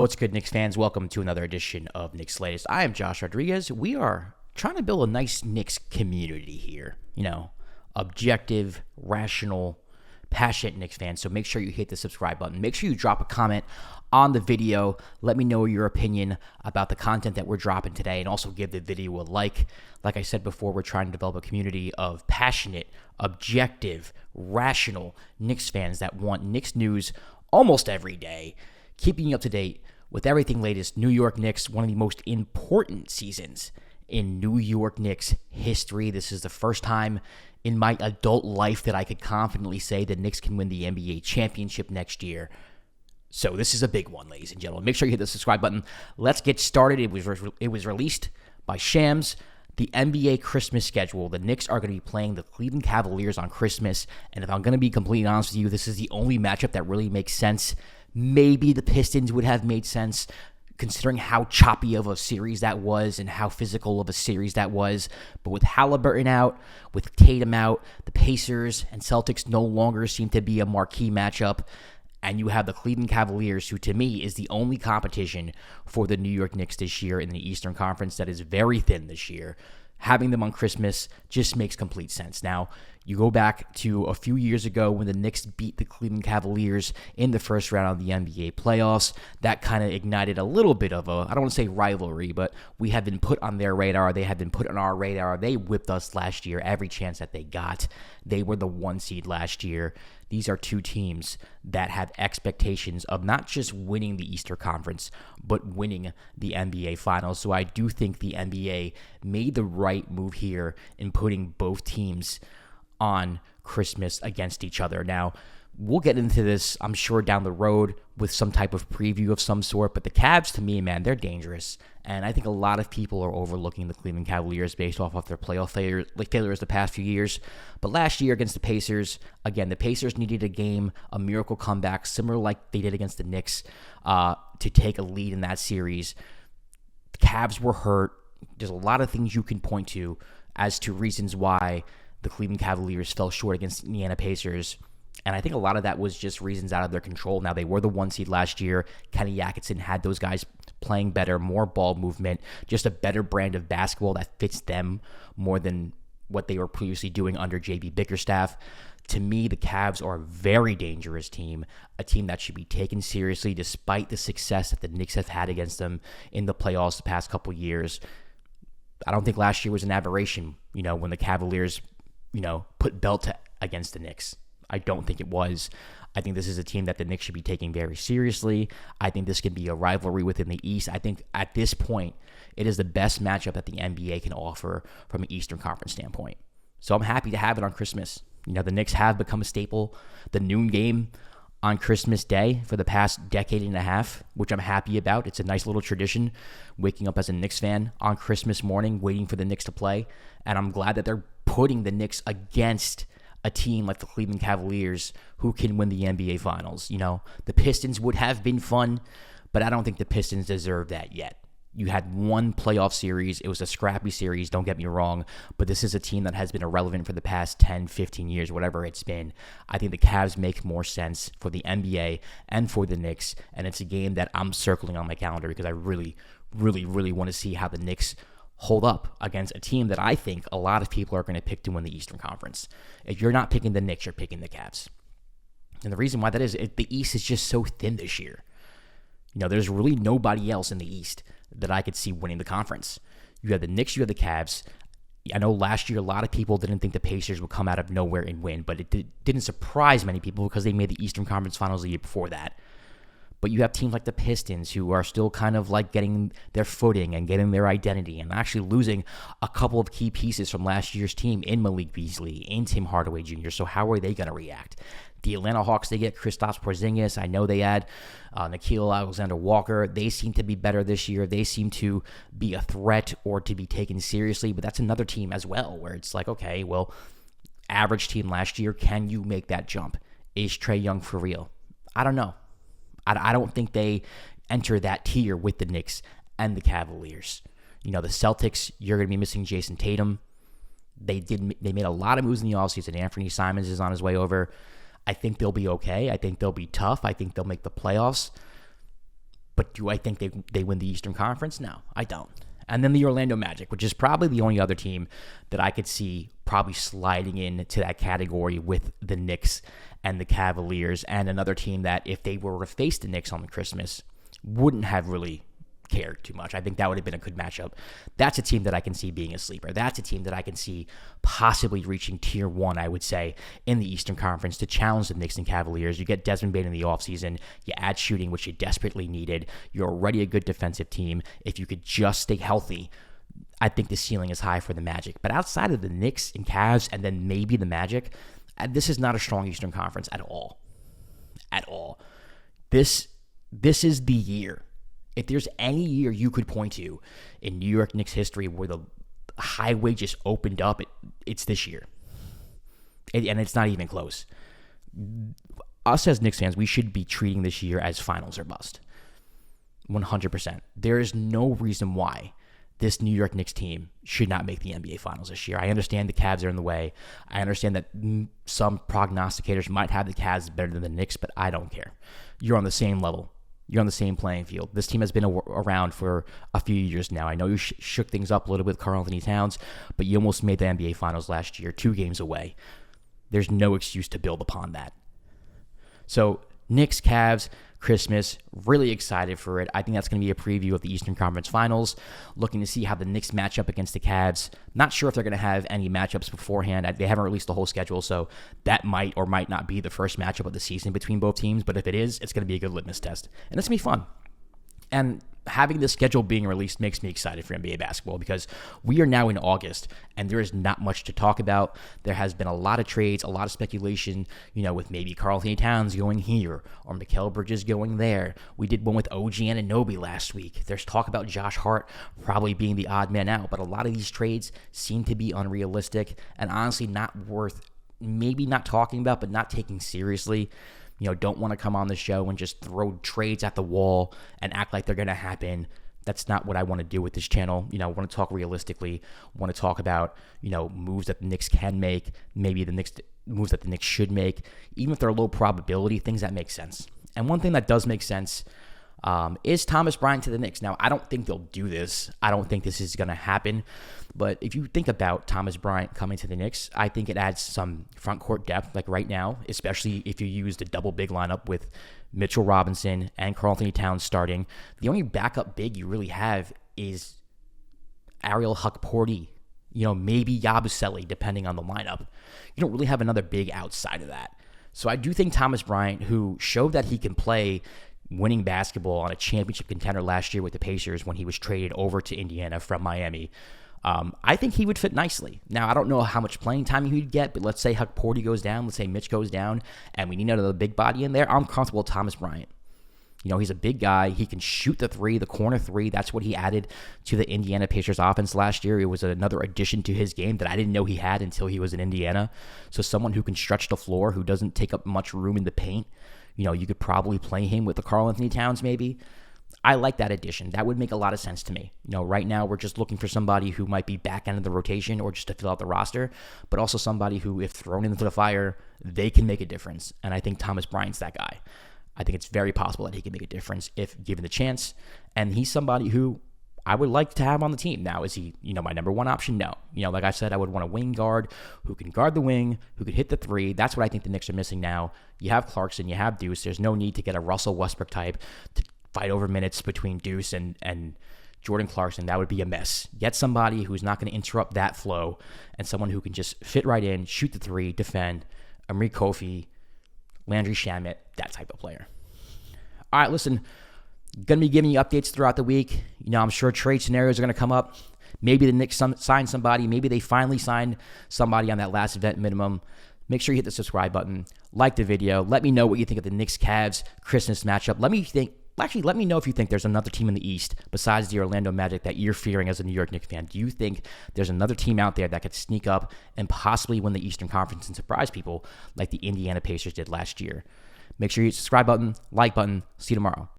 What's good, Knicks fans? Welcome to another edition of Knicks Latest. I am Josh Rodriguez. We are trying to build a nice Knicks community here. Objective, rational, passionate Knicks fans. So make sure you hit the subscribe button. Make sure you drop a comment on the video. Let me know your opinion about the content that we're dropping today, and also give the video a like. Like I said before, we're trying to develop a community of passionate, objective, rational Knicks fans that want Knicks news almost every day, keeping you up to date with everything latest. New York Knicks, one of the most important seasons in New York Knicks history. This is the first time in my adult life that I could confidently say the Knicks can win the NBA championship next year. So this is a big one, ladies and gentlemen. Make sure you hit the subscribe button. Let's get started. It was released by Shams. The NBA Christmas schedule. The Knicks are going to be playing the Cleveland Cavaliers on Christmas. And if I'm going to be completely honest with you, this is the only matchup that really makes sense. Maybe the Pistons would have made sense, considering how choppy of a series that was and how physical of a series that was. But with Halliburton out, with Tatum out, the Pacers and Celtics no longer seem to be a marquee matchup. And you have the Cleveland Cavaliers, who to me is the only competition for the New York Knicks this year in the Eastern Conference that is very thin this year. Having them on Christmas just makes complete sense. Now, you go back to a few years ago when the Knicks beat the Cleveland Cavaliers in the first round of the NBA playoffs. That kind of ignited a little bit of I don't want to say rivalry, but we have been put on their radar. They have been put on our radar. They whipped us last year every chance that they got. They were the 1 seed last year. These are two teams that have expectations of not just winning the Eastern Conference, but winning the NBA Finals. So I do think the NBA made the right move here in putting both teams on Christmas against each other. Now, we'll get into this, I'm sure, down the road with some type of preview of some sort, but the Cavs, to me, man, they're dangerous. And I think a lot of people are overlooking the Cleveland Cavaliers based off of their playoff failures the past few years. But last year against the Pacers, again, the Pacers needed a miracle comeback, similar like they did against the Knicks, to take a lead in that series. The Cavs were hurt. There's a lot of things you can point to as to reasons why the Cleveland Cavaliers fell short against the Indiana Pacers. And I think a lot of that was just reasons out of their control. Now, they were the 1 seed last year. Kenny Atkinson had those guys playing better, more ball movement, just a better brand of basketball that fits them more than what they were previously doing under J.B. Bickerstaff. To me, the Cavs are a very dangerous team, a team that should be taken seriously despite the success that the Knicks have had against them in the playoffs the past couple years. I don't think last year was an aberration, when the Cavaliers put belt against the Knicks. I don't think it was. I think this is a team that the Knicks should be taking very seriously. I think this could be a rivalry within the East. I think at this point, it is the best matchup that the NBA can offer from an Eastern Conference standpoint. So I'm happy to have it on Christmas. The Knicks have become a staple. The noon game on Christmas Day for the past decade and a half, which I'm happy about. It's a nice little tradition, waking up as a Knicks fan on Christmas morning, waiting for the Knicks to play. And I'm glad that they're putting the Knicks against a team like the Cleveland Cavaliers who can win the NBA Finals. The Pistons would have been fun, but I don't think the Pistons deserve that yet. You had one playoff series. It was a scrappy series, don't get me wrong, but this is a team that has been irrelevant for the past 10, 15 years, whatever it's been. I think the Cavs make more sense for the NBA and for the Knicks, and it's a game that I'm circling on my calendar because I really, really, really want to see how the Knicks hold up against a team that I think a lot of people are going to pick to win the Eastern Conference. If you're not picking the Knicks, you're picking the Cavs. And the reason why that is, the East is just so thin this year. There's really nobody else in the East that I could see winning the conference. You have the Knicks, you have the Cavs. I know last year a lot of people didn't think the Pacers would come out of nowhere and win, but it didn't surprise many people because they made the Eastern Conference Finals the year before that. But you have teams like the Pistons who are still kind of like getting their footing and getting their identity and actually losing a couple of key pieces from last year's team in Malik Beasley, in Tim Hardaway Jr. So how are they going to react? The Atlanta Hawks, they get Kristaps Porzingis. I know they had Nickeil Alexander-Walker. They seem to be better this year. They seem to be a threat or to be taken seriously. But that's another team as well where it's like, okay, well, average team last year. Can you make that jump? Is Trae Young for real? I don't know. I don't think they enter that tier with the Knicks and the Cavaliers. The Celtics, you're going to be missing Jason Tatum. They made a lot of moves in the offseason. Anthony Simons is on his way over. I think they'll be okay. I think they'll be tough. I think they'll make the playoffs. But do I think they win the Eastern Conference? No, I don't. And then the Orlando Magic, which is probably the only other team that I could see probably sliding into that category with the Knicks and the Cavaliers, and another team that if they were to face the Knicks on Christmas, wouldn't have really cared too much. I think that would have been a good matchup. That's a team that I can see being a sleeper. That's a team that I can see possibly reaching tier 1, I would say, in the Eastern Conference to challenge the Knicks and Cavaliers. You get Desmond Bane in the offseason. You add shooting, which you desperately needed. You're already a good defensive team. If you could just stay healthy, I think the ceiling is high for the Magic. But outside of the Knicks and Cavs and then maybe the Magic, this is not a strong Eastern Conference at all. At all. This is the year. If there's any year you could point to in New York Knicks history where the highway just opened up, it's this year. And it's not even close. Us as Knicks fans, we should be treating this year as finals or bust. 100%. There is no reason why this New York Knicks team should not make the NBA Finals this year. I understand the Cavs are in the way. I understand that some prognosticators might have the Cavs better than the Knicks, but I don't care. You're on the same level. You're on the same playing field. This team has been around for a few years now. I know you shook things up a little bit with Karl-Anthony Towns, but you almost made the NBA Finals last year, 2 games away. There's no excuse to build upon that. So, Knicks, Cavs, Christmas, really excited for it. I think that's going to be a preview of the Eastern Conference Finals, looking to see how the Knicks match up against the Cavs. Not sure if they're going to have any matchups beforehand. They haven't released the whole schedule, so that might or might not be the first matchup of the season between both teams, but if it is, it's going to be a good litmus test. And it's going to be fun. And having the schedule being released makes me excited for NBA basketball because we are now in August and there is not much to talk about. There has been a lot of trades, a lot of speculation, with maybe Karl-Anthony Towns going here or Mikal Bridges going there. We did one with OG Anunoby last week. There's talk about Josh Hart probably being the odd man out, but a lot of these trades seem to be unrealistic and honestly not worth maybe not talking about, but not taking seriously. Don't want to come on the show and just throw trades at the wall and act like they're going to happen. That's not what I want to do with this channel. I want to talk realistically. Want to talk about, moves that the Knicks can make, maybe the Knicks moves that the Knicks should make, even if they're low probability, things that make sense. And one thing that does make sense is Thomas Bryant to the Knicks. Now, I don't think they'll do this. I don't think this is going to happen. But if you think about Thomas Bryant coming to the Knicks, I think it adds some front court depth, like right now, especially if you use the double big lineup with Mitchell Robinson and Karl-Anthony Towns starting. The only backup big you really have is Ariel Hukporti, maybe Yabusele, depending on the lineup. You don't really have another big outside of that. So I do think Thomas Bryant, who showed that he can play winning basketball on a championship contender last year with the Pacers when he was traded over to Indiana from Miami, I think he would fit nicely. Now, I don't know how much playing time he would get, but let's say Hukporti goes down, let's say Mitch goes down, and we need another big body in there. I'm comfortable with Thomas Bryant. He's a big guy. He can shoot the three, the corner three. That's what he added to the Indiana Pacers offense last year. It was another addition to his game that I didn't know he had until he was in Indiana. So someone who can stretch the floor, who doesn't take up much room in the paint. You could probably play him with the Karl-Anthony Towns maybe. I like that addition. That would make a lot of sense to me. Right now we're just looking for somebody who might be back end of the rotation or just to fill out the roster, but also somebody who, if thrown into the fire, they can make a difference. And I think Thomas Bryant's that guy. I think it's very possible that he can make a difference if given the chance. And he's somebody who I would like to have on the team. Now, is he, my number one option? No. Like I said, I would want a wing guard who can guard the wing, who could hit the three. That's what I think the Knicks are missing now. You have Clarkson, you have Deuce. There's no need to get a Russell Westbrook type to fight over minutes between Deuce and Jordan Clarkson. That would be a mess. Get somebody who's not going to interrupt that flow and someone who can just fit right in, shoot the three, defend. Amir Kofi, Landry Shamet, that type of player. All right, listen, going to be giving you updates throughout the week. I'm sure trade scenarios are going to come up. Maybe the Knicks sign somebody. Maybe they finally signed somebody on that last event minimum. Make sure you hit the subscribe button. Like the video. Let me know what you think of the Knicks-Cavs Christmas matchup. Let me know if you think there's another team in the East besides the Orlando Magic that you're fearing as a New York Knicks fan. Do you think there's another team out there that could sneak up and possibly win the Eastern Conference and surprise people like the Indiana Pacers did last year? Make sure you hit the subscribe button, like button. See you tomorrow.